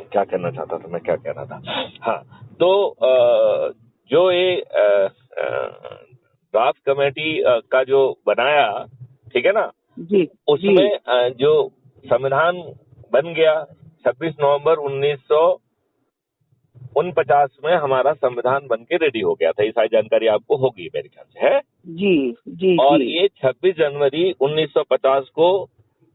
क्या कहना चाहता था मैं, क्या कह रहा था। हाँ, तो जो ये ड्राफ्ट कमेटी का जो बनाया, ठीक है ना, जी जी उसमें जो संविधान बन गया 26 नवंबर 1949 में हमारा संविधान बन के रेडी हो गया था। ये सारी जानकारी आपको होगी मेरे ख्याल से, है। जी जी और जी ये 26 जनवरी 1950 को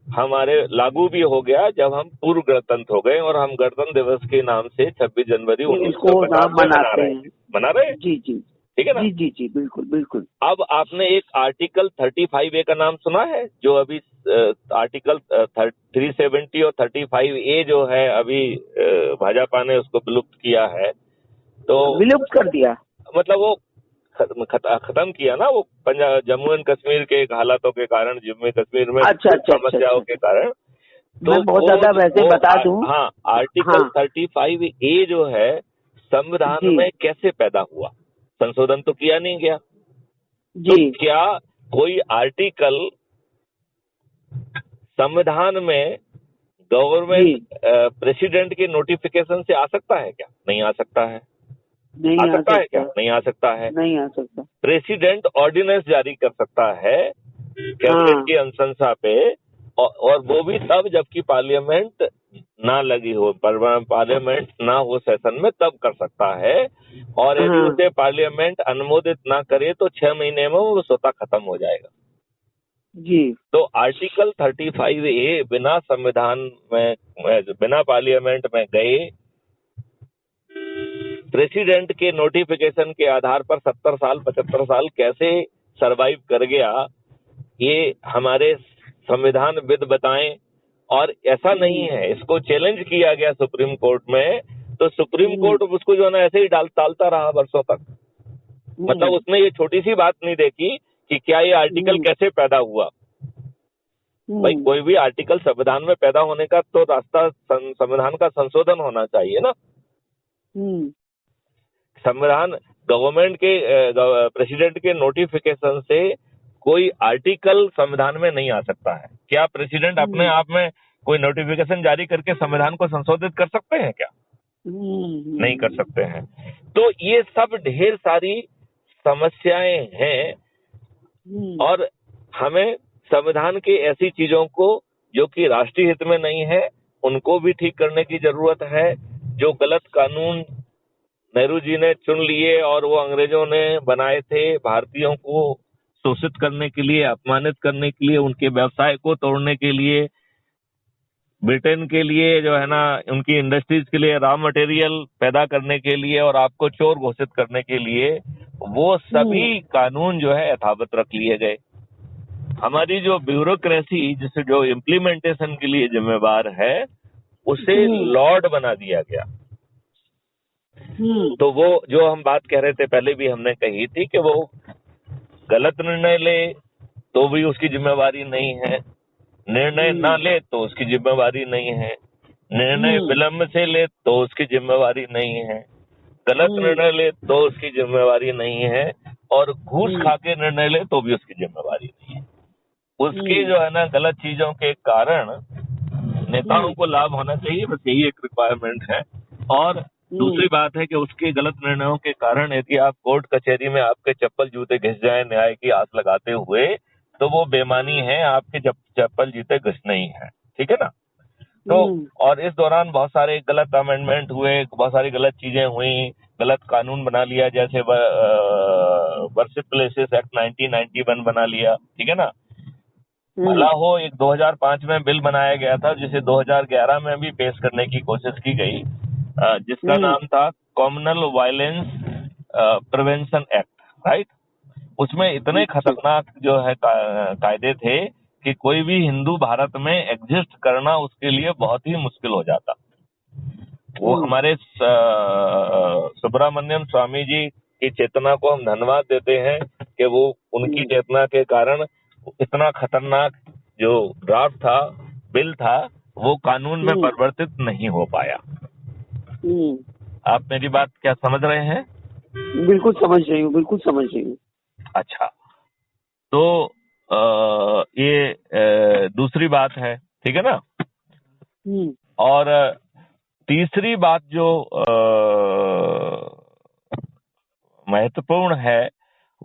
हमारे लागू भी हो गया, जब हम पूर्व गणतंत्र हो गए और हम गणतंत्र दिवस के नाम से 26 जनवरी इसको 1950 नाम में मनाते हैं। मना रहे हैं, जी जी ठीक है ना। जी जी जी बिल्कुल बिल्कुल। अब आपने एक आर्टिकल 35A का नाम सुना है, जो अभी आर्टिकल 370 और 35A जो है अभी भाजपा ने उसको विलुप्त किया है। तो विलुप्त कर दिया, मतलब वो खत्म किया ना, वो पंजाब जम्मू एंड कश्मीर के हालातों के कारण, जम्मू कश्मीर में अच्छा अच्छा अच्छा समस्याओं अच्छा के अच्छा। कारण। तो मैं बहुत ज्यादा वैसे बता दूं। हाँ, आर्टिकल हाँ 35A जो है संविधान जी में कैसे पैदा हुआ, संशोधन तो किया नहीं गया। तो जी क्या कोई आर्टिकल संविधान में जी गवर्नमेंट प्रेसिडेंट के नोटिफिकेशन से आ सकता है क्या? नहीं आ सकता है। आ नहीं आ सकता है क्या? सकता, नहीं आ सकता है। नहीं आ सकता। प्रेसिडेंट ऑर्डिनेंस जारी कर सकता है कैबिनेट हाँ की अनुशंसा पे, और वो भी तब जबकि पार्लियामेंट ना लगी हो, पार्लियामेंट ना हो सेशन में, तब कर सकता है। और यदि हाँ उसे पार्लियामेंट अनुमोदित ना करे तो 6 महीने में वो स्वतः खत्म हो जाएगा। जी तो आर्टिकल 35A बिना संविधान में, बिना पार्लियामेंट में गए प्रेसिडेंट के नोटिफिकेशन के आधार पर 70 साल 75 साल कैसे सरवाइव कर गया, ये हमारे संविधान विद बताएं। और ऐसा नहीं है, इसको चैलेंज किया गया सुप्रीम कोर्ट में, तो सुप्रीम कोर्ट उसको जो है ना ऐसे ही टालता रहा वर्षों तक। मतलब उसने ये छोटी सी बात नहीं देखी कि क्या ये आर्टिकल कैसे पैदा हुआ। भाई कोई भी आर्टिकल संविधान में पैदा होने का तो रास्ता संविधान का संशोधन होना चाहिए ना। संविधान गवर्नमेंट के प्रेसिडेंट के नोटिफिकेशन से कोई आर्टिकल संविधान में नहीं आ सकता है। क्या प्रेसिडेंट अपने आप में कोई नोटिफिकेशन जारी करके संविधान को संशोधित कर सकते हैं क्या? नहीं कर सकते हैं। तो ये सब ढेर सारी समस्याएं हैं, और हमें संविधान की ऐसी चीजों को जो कि राष्ट्रीय हित में नहीं है उनको भी ठीक करने की जरूरत है। जो गलत कानून नेहरू जी ने चुन लिए और वो अंग्रेजों ने बनाए थे भारतीयों को शोषित करने के लिए, अपमानित करने के लिए, उनके व्यवसाय को तोड़ने के लिए, ब्रिटेन के लिए जो है ना, उनकी इंडस्ट्रीज के लिए रॉ मटेरियल पैदा करने के लिए और आपको चोर घोषित करने के लिए, वो सभी कानून जो है यथावत रख लिए गए। हमारी जो ब्यूरोक्रेसी जिसे जो इम्प्लीमेंटेशन के लिए जिम्मेवार है उसे लॉर्ड बना दिया गया। तो वो जो हम बात कह रहे थे पहले भी हमने कही थी कि वो गलत निर्णय ले तो भी उसकी जिम्मेवारी नहीं है, निर्णय ना ले तो उसकी जिम्मेवारी नहीं है, निर्णय विलंब से ले तो उसकी जिम्मेवारी नहीं है, गलत निर्णय ले तो उसकी जिम्मेवारी नहीं है, और घूस खा के निर्णय ले तो भी उसकी जिम्मेवारी नहीं है। उसकी जो है ना गलत चीजों के कारण नेताओं को लाभ होना चाहिए, बस यही एक रिक्वायरमेंट है। और दूसरी बात है कि उसके गलत निर्णयों के कारण यदि आप कोर्ट कचहरी में आपके चप्पल जूते घिस जाए न्याय की आस लगाते हुए, तो वो बेमानी है, आपके चप्पल जूते घिसने ही है, ठीक है ना। तो और इस दौरान बहुत सारे गलत अमेंडमेंट हुए, बहुत सारी गलत चीजें हुई, गलत कानून बना लिया, जैसे वर्शिप प्लेसेस एक्ट 1991 बना लिया, ठीक है ना। भला हो एक 2005 में बिल बनाया गया था जिसे 2011 में भी पेश करने की कोशिश की गई, जिसका नाम था communal violence prevention act, right. उसमें इतने खतरनाक जो है कायदे थे कि कोई भी हिंदू भारत में एग्जिस्ट करना उसके लिए बहुत ही मुश्किल हो जाता। वो हमारे सुब्रमण्यम स्वामी जी की चेतना को हम धन्यवाद देते हैं कि वो उनकी चेतना के कारण इतना खतरनाक जो ड्राफ्ट था, बिल था, वो कानून में परिवर्तित नहीं हो पाया। आप मेरी बात क्या समझ रहे हैं? बिल्कुल समझ रही हूँ, बिल्कुल समझ रही हूँ। अच्छा, तो ये दूसरी बात है, ठीक है ना। और तीसरी बात जो महत्वपूर्ण है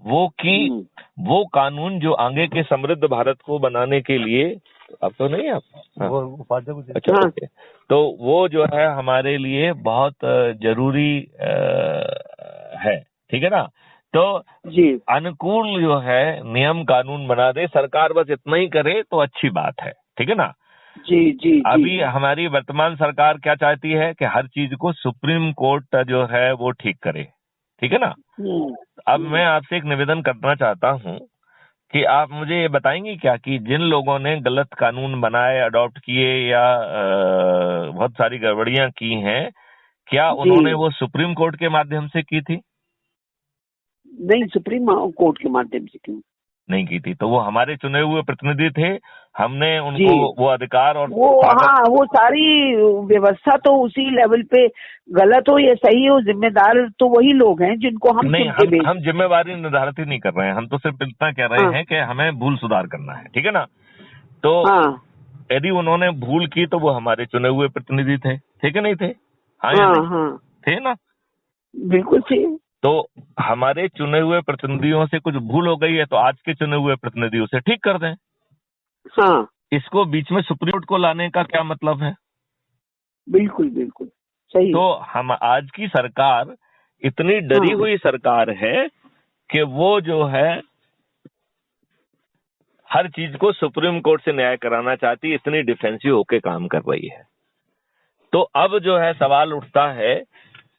वो कि वो कानून जो आगे के समृद्ध भारत को बनाने के लिए, अब तो नहीं आप वो उपाध्याय अच्छा हाँ। ओके, तो वो जो है हमारे लिए बहुत जरूरी है, ठीक है ना। तो जी अनुकूल जो है नियम कानून बना दे सरकार, बस इतना ही करे तो अच्छी बात है, ठीक है ना। जी जी अभी जी हमारी वर्तमान सरकार क्या चाहती है कि हर चीज को सुप्रीम कोर्ट जो है वो ठीक करे, ठीक है ना। अब मैं आपसे एक निवेदन करना चाहता हूँ कि आप मुझे ये बताएंगे क्या कि जिन लोगों ने गलत कानून बनाए, अडॉप्ट किए या बहुत सारी गड़बड़ियां की हैं, क्या जी। उन्होंने वो सुप्रीम कोर्ट के माध्यम से की थी? नहीं, सुप्रीम कोर्ट के माध्यम से क्यों? नहीं की थी। तो वो हमारे चुने हुए प्रतिनिधि थे, हमने जी उनको वो अधिकार और वो ताकत। हाँ, वो सारी व्यवस्था तो उसी लेवल पे, गलत हो या सही हो, जिम्मेदार तो वही लोग हैं जिनको हम नहीं, चुन के भेज। हम जिम्मेवारी निर्धारित ही नहीं कर रहे हैं, हम तो सिर्फ इतना कह रहे हाँ हैं कि हमें भूल सुधार करना है, ठीक है ना। तो हाँ यदि उन्होंने भूल की तो वो हमारे चुने हुए प्रतिनिधि थे, थे कि नहीं थे? हाँ या हाँ नहीं? हाँ, थे ना। बिल्कुल सही। तो हमारे चुने हुए प्रतिनिधियों से कुछ भूल हो गई है तो आज के चुने हुए प्रतिनिधियों से ठीक कर दें। हाँ इसको बीच में सुप्रीम कोर्ट को लाने का क्या मतलब है? बिल्कुल बिल्कुल सही। तो हम आज की सरकार इतनी डरी हाँ हुई सरकार है कि वो जो है हर चीज को सुप्रीम कोर्ट से न्याय कराना चाहती है, इतनी डिफेंसिव होके काम कर रही है। तो अब जो है सवाल उठता है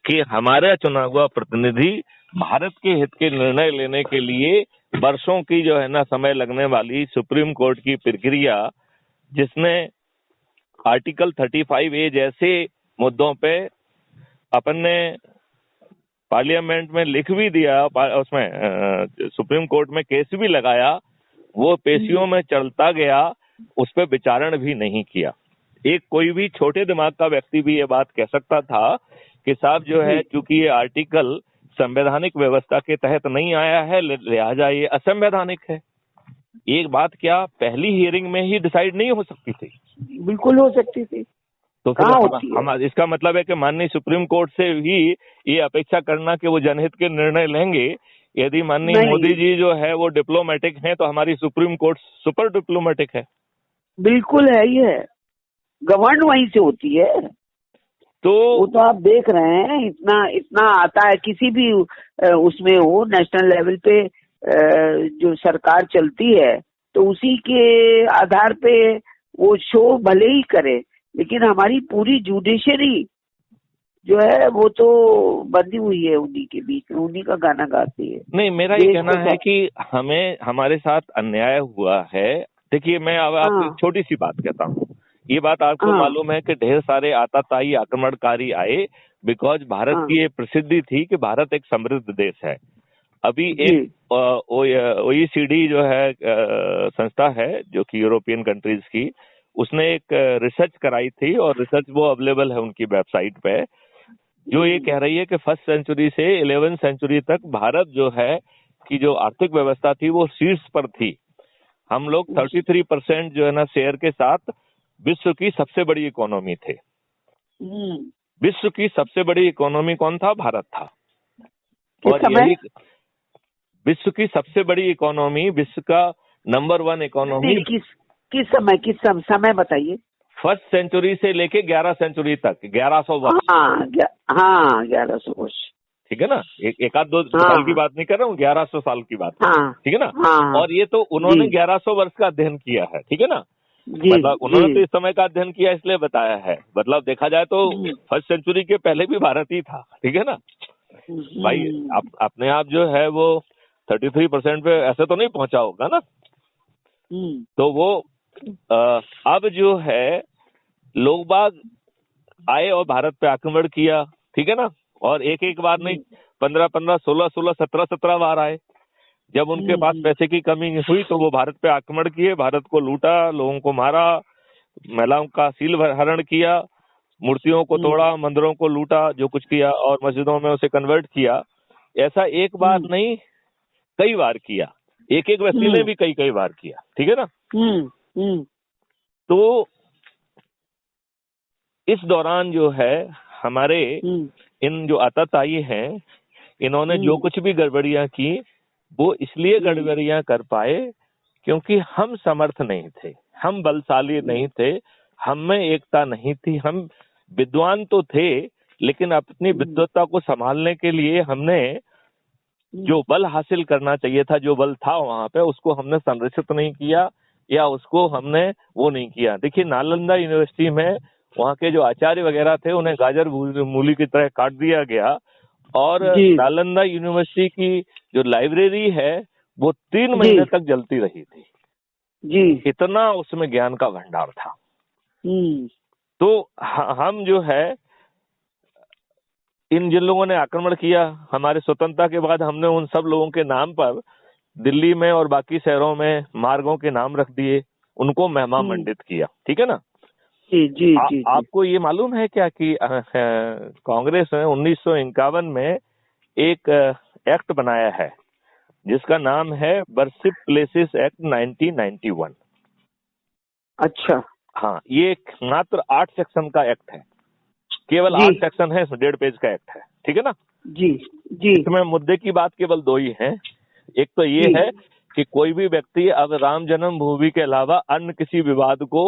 कि हमारा चुना हुआ प्रतिनिधि भारत के हित के निर्णय लेने के लिए वर्षों की जो है ना समय लगने वाली सुप्रीम कोर्ट की प्रक्रिया, जिसने आर्टिकल 35A जैसे मुद्दों पे अपन ने पार्लियामेंट में लिख भी दिया, उसमें सुप्रीम कोर्ट में केस भी लगाया, वो पेशियों में चलता गया, उस पर विचारण भी नहीं किया। एक कोई भी छोटे दिमाग का व्यक्ति भी ये बात कह सकता था कि साहब जो है क्योंकि ये आर्टिकल संवैधानिक व्यवस्था के तहत नहीं आया है, लिहाजा ये असंवैधानिक है। एक बात क्या पहली हियरिंग में ही डिसाइड नहीं हो सकती थी? बिल्कुल हो सकती थी। तो फिर कहाँ होती है? हम इसका मतलब है कि माननीय सुप्रीम कोर्ट से ही ये अपेक्षा करना कि वो जनहित के निर्णय लेंगे। यदि माननीय नहीं, मोदी जी जो है वो डिप्लोमेटिक हैं तो हमारी सुप्रीम कोर्ट सुपर डिप्लोमेटिक है। बिल्कुल है ही है, गवर्न वहीं से होती है। तो वो तो आप देख रहे हैं, इतना इतना आता है किसी भी उसमें हो, नेशनल लेवल पे जो सरकार चलती है तो उसी के आधार पे वो शो भले ही करे, लेकिन हमारी पूरी जुडिशरी जो है वो तो बंधी हुई है उन्हीं के बीच में, उन्हीं का गाना गाती है। नहीं, मेरा ये कहना है कि हमें हमारे साथ अन्याय हुआ है। देखिए मैं अब आपको एक छोटी सी बात कहता हूँ। ये बात आपको मालूम है कि ढेर सारे आतताई आक्रमणकारी आए, बिकॉज भारत की ये प्रसिद्धि थी कि भारत एक समृद्ध देश है। अभी एक OECD जो है संस्था है जो कि यूरोपियन कंट्रीज की, उसने एक रिसर्च कराई थी और रिसर्च वो अवेलेबल है उनकी वेबसाइट पे, जो ये कह रही है कि फर्स्ट सेंचुरी से 11th सेंचुरी तक भारत जो है की जो आर्थिक व्यवस्था थी वो शीर्ष पर थी। हम लोग 33% जो है ना शेयर के साथ विश्व की सबसे बड़ी इकोनॉमी थे। विश्व की सबसे बड़ी इकोनॉमी कौन था? भारत था। और यही विश्व की सबसे बड़ी इकोनॉमी, विश्व का नंबर 1 इकोनॉमी किस समय बताइए। फर्स्ट सेंचुरी से लेके 11 सेंचुरी तक, 1100 वर्ष। हाँ 1100 वर्ष, ठीक है ना। एक आध दो साल की बात नहीं कर रहा हूँ, 1100 साल की बात है, ठीक है ना। और ये तो उन्होंने 1100 वर्ष का अध्ययन किया है, ठीक है ना। मतलब उन्होंने तो इस समय का अध्ययन किया इसलिए बताया है, मतलब देखा जाए तो फर्स्ट सेंचुरी के पहले भी भारत ही था, ठीक है ना भाई। अपने आप जो है वो 33% पे ऐसे तो नहीं पहुंचा होगा ना। तो वो अब जो है लोग बाग आए और भारत पे आक्रमण किया, ठीक है ना। और एक एक बार नहीं, 15-15, 16-16, 17-17 बार आए। जब उनके पास पैसे की कमी हुई तो वो भारत पे आक्रमण किए, भारत को लूटा, लोगों को मारा, महिलाओं का सील हरण किया, मूर्तियों को तोड़ा, मंदिरों को लूटा, जो कुछ किया, और मस्जिदों में उसे कन्वर्ट किया। ऐसा एक बार नहीं कई बार किया, एक एक व्यक्ति ने भी कई बार किया, ठीक है ना। तो इस दौरान जो है हमारे इन जो आतताई हैं, इन्होंने जो कुछ भी गड़बड़ियां की वो इसलिए गड़बड़ियां कर पाए क्योंकि हम समर्थ नहीं थे, हम बलशाली नहीं थे, हम में एकता नहीं थी। हम विद्वान तो थे लेकिन अपनी विद्वत्ता को संभालने के लिए हमने जो बल हासिल करना चाहिए था, जो बल था वहां पे, उसको हमने संरक्षित नहीं किया या उसको हमने वो नहीं किया। देखिए नालंदा यूनिवर्सिटी में वहाँ के जो आचार्य वगैरह थे उन्हें गाजर मूली की तरह काट दिया गया और नालंदा यूनिवर्सिटी की जो लाइब्रेरी है वो 3 महीने तक जलती रही थी जी। इतना उसमें ज्ञान का भंडार था। तो हम जो है जिन लोगों ने आक्रमण किया हमारे स्वतंत्रता के बाद, हमने उन सब लोगों के नाम पर दिल्ली में और बाकी शहरों में मार्गों के नाम रख दिए, उनको महिमा मंडित किया। ठीक है ना? जी। आपको ये मालूम है क्या कि कांग्रेस ने 1951 में एक एक्ट बनाया है जिसका नाम है वर्शिप प्लेसेस एक्ट 1991। अच्छा। हाँ, ये मात्र 8 सेक्शन का एक्ट है, केवल 8 सेक्शन है, 1.5 पेज का एक्ट है। ठीक है ना? जी। इसमें मुद्दे की बात केवल 2 ही है। एक तो ये है कि कोई भी व्यक्ति अब राम जन्मभूमि के अलावा अन्य किसी विवाद को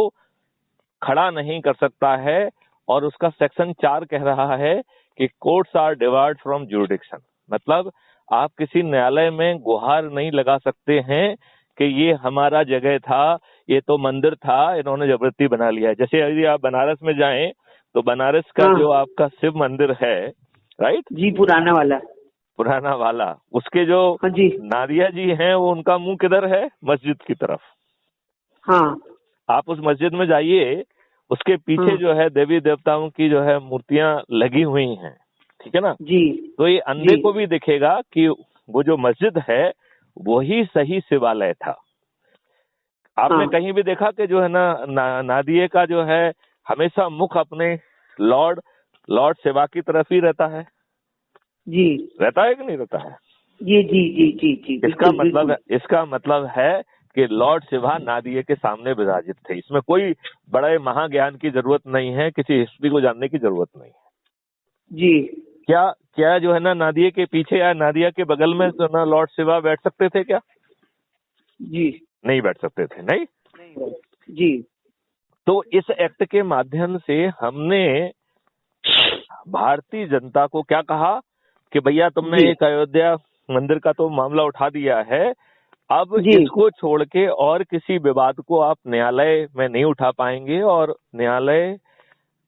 खड़ा नहीं कर सकता है और उसका सेक्शन 4 कह रहा है कि courts are divide from jurisdiction. मतलब आप किसी न्यायालय में गुहार नहीं लगा सकते हैं कि ये हमारा जगह था, ये तो मंदिर था, इन्होंने जबरदस्ती बना लिया है। जैसे यदि आप बनारस में जाएं तो बनारस का जो आपका शिव मंदिर है, राइट जी, पुराना वाला, उसके जो नादिया जी हैं वो उनका मुंह किधर है? मस्जिद की तरफ। हाँ, आप उस मस्जिद में जाइए, उसके पीछे जो है देवी देवताओं की जो है मूर्तियां लगी हुई हैं। ठीक है ना जी? तो ये अंधे को भी दिखेगा कि वो जो मस्जिद है वही सही शिवालय था। आपने कहीं भी देखा कि जो है ना नादिये का जो है हमेशा मुख अपने लॉर्ड शिवा की तरफ ही रहता है जी। रहता है कि नहीं रहता है? जी। इसका मतलब है कि लॉर्ड शिवा नादिये के सामने विराजित थे। इसमें कोई बड़े महाज्ञान की जरूरत नहीं है, किसी हिस्ट्री को जानने की जरूरत नहीं है जी। क्या जो है ना नादिये के पीछे या नादिया के बगल में तो ना लॉर्ड शिवा बैठ सकते थे क्या? जी नहीं बैठ सकते थे। नहीं जी। तो इस एक्ट के माध्यम से हमने भारतीय जनता को क्या कहा कि भैया तुमने एक अयोध्या मंदिर का तो मामला उठा दिया है, अब इसको छोड़ के और किसी विवाद को आप न्यायालय में नहीं उठा पाएंगे और न्यायालय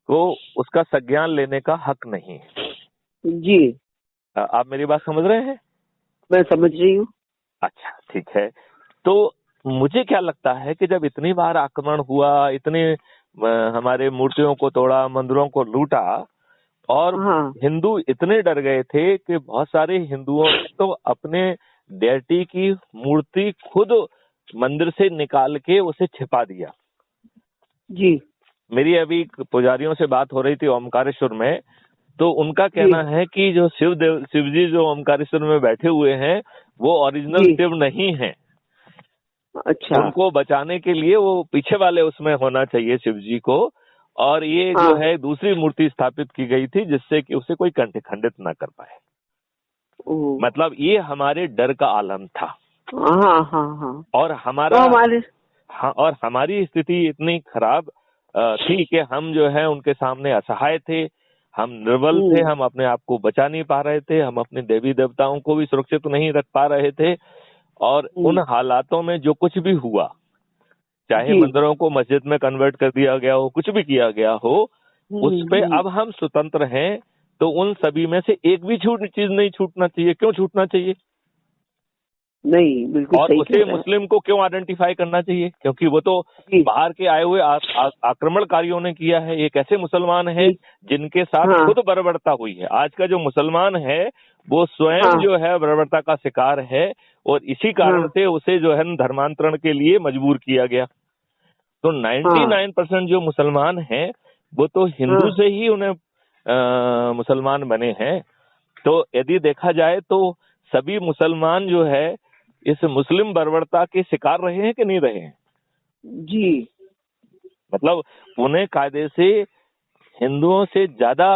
को उसका संज्ञान लेने का हक नहीं है जी। आप मेरी बात समझ रहे हैं? मैं समझ रही हूँ। अच्छा, ठीक है। तो मुझे क्या लगता है कि जब इतनी बार आक्रमण हुआ, इतने हमारे मूर्तियों को तोड़ा, मंदिरों को लूटा और हिंदू इतने डर गए थे कि बहुत सारे हिंदुओं ने तो अपने डेटी की मूर्ति खुद मंदिर से निकाल के उसे छिपा दिया जी। मेरी अभी पुजारियों से बात हो रही थी ओमकारेश्वर में, तो उनका कहना है कि जो शिव जी जो ओमकारेश्वर में बैठे हुए हैं वो ओरिजिनल शिव नहीं है। अच्छा। उनको बचाने के लिए वो पीछे वाले उसमें होना चाहिए शिव जी को, और ये जो है दूसरी मूर्ति स्थापित की गई थी जिससे कि उसे कोई खंडित ना कर पाए। मतलब ये हमारे डर का आलम था। और हमारी स्थिति इतनी खराब थी कि हम जो है उनके सामने असहाय थे, हम निर्बल थे, हम अपने आप को बचा नहीं पा रहे थे, हम अपने देवी देवताओं को भी सुरक्षित नहीं रख पा रहे थे। और उन हालातों में जो कुछ भी हुआ, चाहे मंदिरों को मस्जिद में कन्वर्ट कर दिया गया हो, कुछ भी किया गया हो, उस पे अब हम स्वतंत्र हैं, तो उन सभी में से एक भी चीज नहीं छूटना चाहिए। क्यों छूटना चाहिए? नहीं, बिल्कुल। और उसे मुस्लिम को क्यों आइडेंटिफाई करना चाहिए? क्योंकि वो तो बाहर के आए हुए आक्रमणकारियों ने किया है। एक ऐसे मुसलमान हैं जिनके साथ खुद बर्बरता हुई है। आज का जो मुसलमान है वो स्वयं जो है बर्बरता का शिकार है और इसी कारण से उसे जो है धर्मांतरण के लिए मजबूर किया गया। तो 99% जो मुसलमान हैं वो तो हिंदू से ही उन्हें मुसलमान बने हैं। तो यदि देखा जाए तो सभी मुसलमान जो है इस मुस्लिम बर्बरता के शिकार रहे हैं कि नहीं रहे हैं? जी। मतलब उन्हें कायदे से हिंदुओं से ज्यादा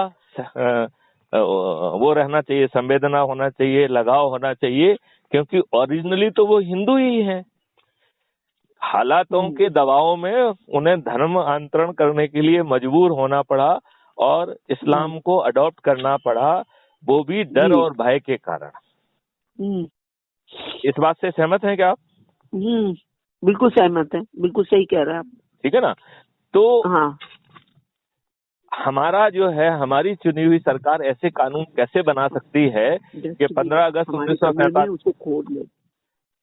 वो रहना चाहिए, संवेदना होना चाहिए, लगाव होना चाहिए, क्योंकि ओरिजिनली तो वो हिंदू ही हैं। हालातों के दबाव में उन्हें धर्मांतरण करने के लिए मजबूर होना पड़ा और इस्लाम को अडॉप्ट करना पड़ा, वो भी डर और भय के कारण। इस बात से सहमत हैं क्या आप? बिल्कुल सहमत है, बिल्कुल सही कह रहे हैं आप। ठीक है ना? तो हाँ, हमारा जो है, हमारी चुनी हुई सरकार ऐसे कानून कैसे बना सकती है कि 15 अगस्त 1947 उसको खोद ले।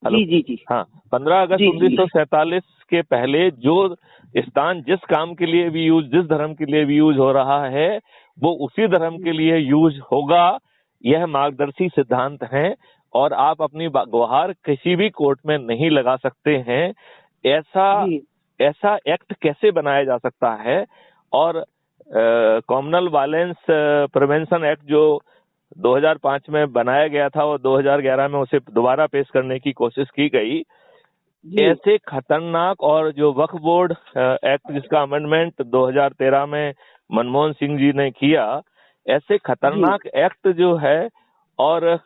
जी। हाँ, 15 अगस्त 1947 के पहले जो स्थान जिस काम के लिए भी यूज, जिस धर्म के लिए भी यूज हो रहा है, वो उसी धर्म के लिए यूज होगा, यह मार्गदर्शी सिद्धांत है। और आप अपनी गुहार किसी भी कोर्ट में नहीं लगा सकते हैं। ऐसा एक्ट कैसे बनाया जा सकता है? और कॉमनल वायलेंस प्रिवेंशन एक्ट जो 2005 में बनाया गया था और 2011 में उसे दोबारा पेश करने की कोशिश की गई। ऐसे खतरनाक, और जो वक्फ बोर्ड एक्ट जिसका अमेंडमेंट 2013 में मनमोहन सिंह जी ने किया, ऐसे खतरनाक एक्ट जो है, और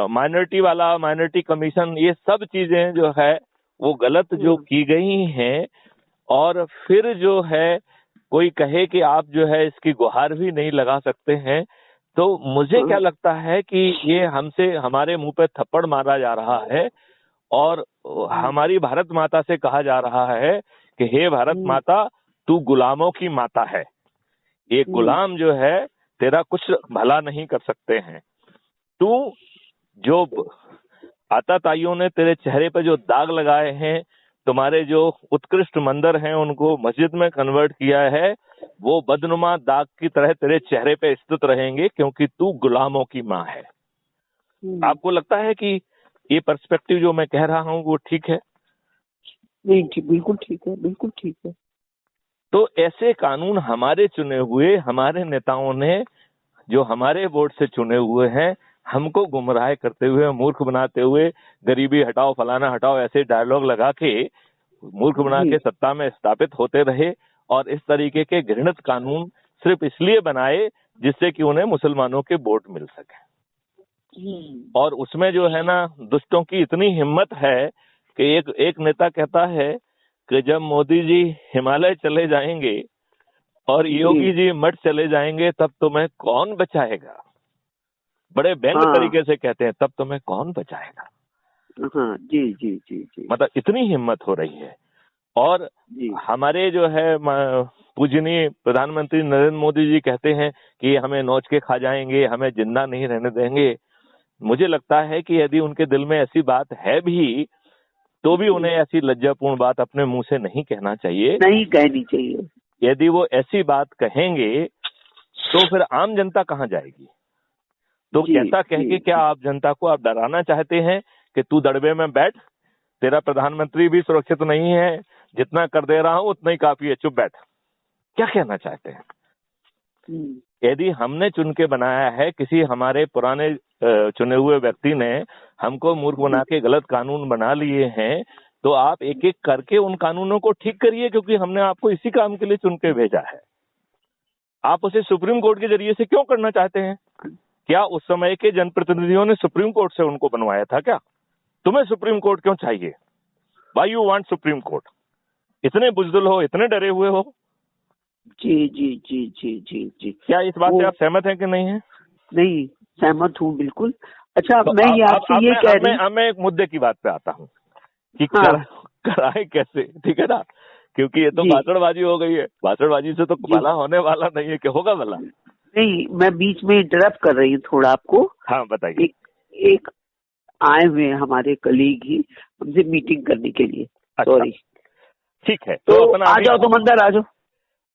माइनॉरिटी कमीशन, ये सब चीजें जो है वो गलत जो की गई हैं। और फिर जो है कोई कहे कि आप जो है इसकी गुहार भी नहीं लगा सकते हैं, तो मुझे क्या लगता है कि ये हमसे, हमारे मुंह पे थप्पड़ मारा जा रहा है। और हमारी भारत माता से कहा जा रहा है कि हे भारत माता, तू गुलामों की माता है, एक गुलाम जो है तेरा कुछ भला नहीं कर सकते हैं। तू जो आताताइयों ने तेरे चेहरे पे जो दाग लगाए हैं, तुम्हारे जो उत्कृष्ट मंदिर हैं उनको मस्जिद में कन्वर्ट किया है, वो बदनुमा दाग की तरह तेरे चेहरे पे स्थित रहेंगे, क्योंकि तू गुलामों की माँ है। आपको लगता है कि ये पर्सपेक्टिव जो मैं कह रहा हूँ वो ठीक है? नहीं, बिल्कुल ठीक है, बिल्कुल ठीक है। तो ऐसे कानून हमारे चुने हुए, हमारे नेताओं ने, जो हमारे वोट से चुने हुए हैं, हमको गुमराह करते हुए, मूर्ख बनाते हुए, गरीबी हटाओ, फलाना हटाओ, ऐसे डायलॉग लगा के मूर्ख बना के सत्ता में स्थापित होते रहे। और इस तरीके के घृणित कानून सिर्फ इसलिए बनाए जिससे कि उन्हें मुसलमानों के वोट मिल सके। और उसमें जो है ना, दुष्टों की इतनी हिम्मत है कि एक नेता कहता है कि जब मोदी जी हिमालय चले जाएंगे और योगी जी मठ चले जाएंगे, तब तुम्हें कौन बचाएगा? बड़े व्यंग तरीके से कहते हैं, तब तुम्हें कौन बचाएगा? जी। मतलब इतनी हिम्मत हो रही है। और हमारे जो है पूजनीय प्रधानमंत्री नरेंद्र मोदी जी कहते हैं कि हमें नोच के खा जाएंगे, हमें जिंदा नहीं रहने देंगे। मुझे लगता है कि यदि उनके दिल में ऐसी बात है भी, तो भी उन्हें ऐसी लज्जापूर्ण बात अपने मुंह से नहीं कहना चाहिए, नहीं कहनी चाहिए। यदि वो ऐसी बात कहेंगे तो फिर आम जनता कहाँ जाएगी? तो ऐसा कह के क्या आप जनता को आप डराना चाहते हैं कि तू दड़बे में बैठ, तेरा प्रधानमंत्री भी सुरक्षित नहीं है, जितना कर दे रहा हूं उतना ही काफी है, चुप बैठ? क्या कहना चाहते हैं? यदि हमने चुन के बनाया है, किसी हमारे पुराने चुने हुए व्यक्ति ने हमको मूर्ख बना के गलत कानून बना लिए हैं, तो आप एक एक करके उन कानूनों को ठीक करिए, क्योंकि हमने आपको इसी काम के लिए चुन के भेजा है। आप उसे सुप्रीम कोर्ट के जरिए से क्यों करना चाहते हैं? क्या उस समय के जनप्रतिनिधियों ने सुप्रीम कोर्ट से उनको बनवाया था क्या? तुम्हें सुप्रीम कोर्ट क्यों चाहिए? Why you want supreme court? इतने बुजदिल हो, इतने डरे हुए हो? जी। क्या इस बात से आप सहमत हैं कि नहीं है? नहीं, सहमत हूँ बिल्कुल। अच्छा, तो मैं ये आपसे ये कह रही हूँ, मैं एक मुद्दे की बात पे आता हूँ कि कराए कैसे, ठीक है ना? क्योंकि ये तो भाषणबाजी हो गई है, भाषणबाजी से तो भला होने वाला नहीं है, क्या होगा भला? नहीं, मैं बीच में इंटरप्ट कर रही हूँ थोड़ा आपको। हाँ, बताइए। एक आए हुए हमारे कलीग ही हमसे मीटिंग करने के लिए। सॉरी। ठीक है, तो आ जाओ, तुम अंदर आ जाओ।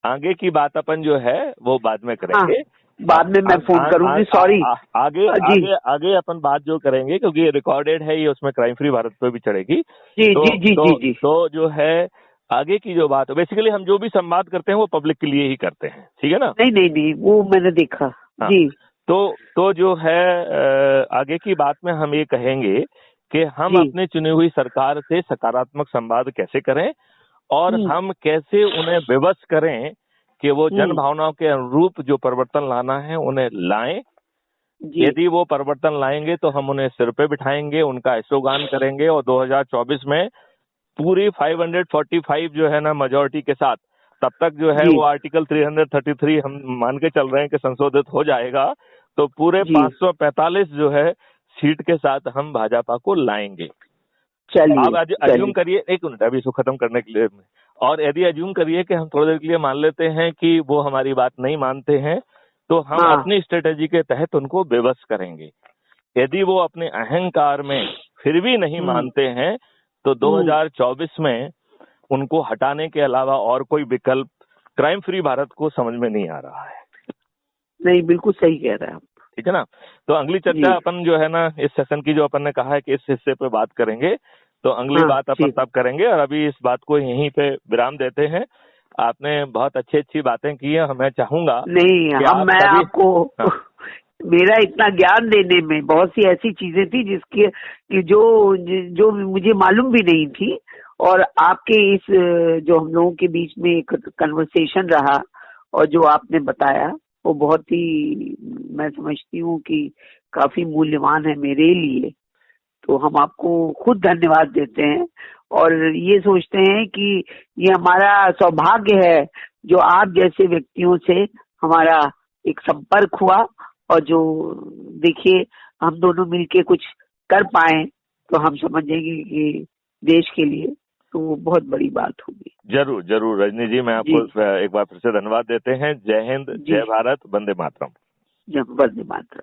आगे की बात अपन जो है वो बाद में करेंगे। बाद में मैं फोन करूंगी। सॉरी। आगे अपन बात जो करेंगे, क्योंकि ये रिकॉर्डेड है, ये उसमें क्राइम फ्री भारत पे भी चढ़ेगी। जी। तो जो है आगे की जो बात है, बेसिकली हम जो भी संवाद करते हैं वो पब्लिक के लिए ही करते हैं, ठीक है ना? नहीं, वो मैंने देखा। जी। तो जो है आगे की बात में हम ये कहेंगे कि हम अपने चुनी हुई सरकार से सकारात्मक संवाद कैसे करें, और हम कैसे उन्हें विवश करें कि वो जन भावनाओं के अनुरूप जो परिवर्तन लाना है उन्हें लाएं। यदि वो परिवर्तन लाएंगे तो हम उन्हें सिर पे बिठाएंगे, उनका यशोगान करेंगे और 2024 में पूरी 545 जो है ना मेजोरिटी के साथ, तब तक जो है वो आर्टिकल 333 हम मान के चल रहे हैं कि संशोधित हो जाएगा, तो पूरे 545 जो है सीट के साथ हम भाजपा को लाएंगे। आप अज्यूम करिए, एक मिनट अभी इसको खत्म करने के लिए, और यदि अज्यूम करिए कि हम थोड़ी देर के लिए मान लेते हैं कि वो हमारी बात नहीं मानते हैं, तो हम अपनी स्ट्रेटेजी के तहत उनको बेबस करेंगे। यदि वो अपने अहंकार में फिर भी नहीं मानते हैं तो 2024 में उनको हटाने के अलावा और कोई विकल्प क्राइम फ्री भारत को समझ में नहीं आ रहा है। नहीं, बिल्कुल सही कह रहे हैं आप। ठीक है ना। तो अगली चर्चा अपन जो है ना इस सेशन की, जो अपन ने कहा है कि इस हिस्से पे बात करेंगे, तो अगली बात अपन तब करेंगे। और अभी इस बात को यहीं पे विराम देते हैं। आपने बहुत अच्छी बातें की है। मैं चाहूंगा मैं आपको मेरा इतना ज्ञान देने में बहुत सी ऐसी चीजें थी जिसके जो मुझे मालूम भी नहीं थी, और आपके इस जो हम लोगों के बीच में एक कन्वर्सेशन रहा और जो आपने बताया वो बहुत ही, मैं समझती हूँ कि काफी मूल्यवान है मेरे लिए। तो हम आपको खुद धन्यवाद देते हैं और ये सोचते हैं कि ये हमारा सौभाग्य है जो आप जैसे व्यक्तियों से हमारा एक संपर्क हुआ, और जो देखिए हम दोनों मिलके कुछ कर पाए तो हम समझेंगे कि देश के लिए तो बहुत बड़ी बात होगी। जरूर जरूर रजनी जी, मैं आपको एक बार फिर से धन्यवाद देते हैं। जय हिंद, जय भारत, वंदे मातरम। वंदे मातरम।